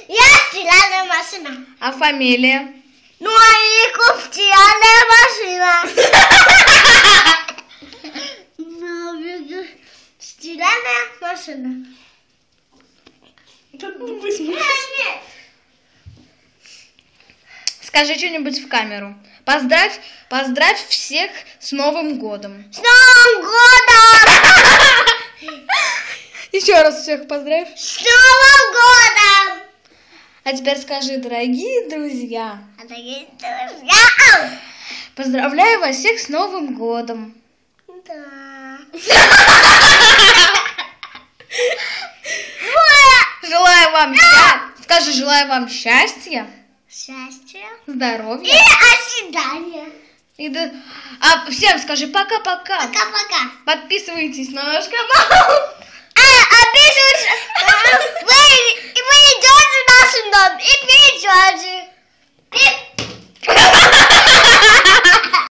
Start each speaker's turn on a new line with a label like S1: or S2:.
S1: Я стиральная машина.
S2: А фамилия?
S1: Ну, а Яков стиральная машина. Стиральная машина.
S2: Скажи что-нибудь в камеру. Поздравь всех с Новым годом.
S1: С Новым годом!
S2: Еще раз всех поздравь.
S1: С Новым годом!
S2: А теперь скажи, дорогие друзья.
S1: Дорогие друзья!
S2: Поздравляю вас всех с Новым годом.
S1: Да.
S2: Желаю вам скажи, желаю вам счастья,
S1: Счастья.
S2: здоровья.
S1: И ожидания.
S2: А всем скажи пока-пока.
S1: Пока-пока.
S2: Подписывайтесь на наш канал.
S1: Подписывайтесь. Вы идете на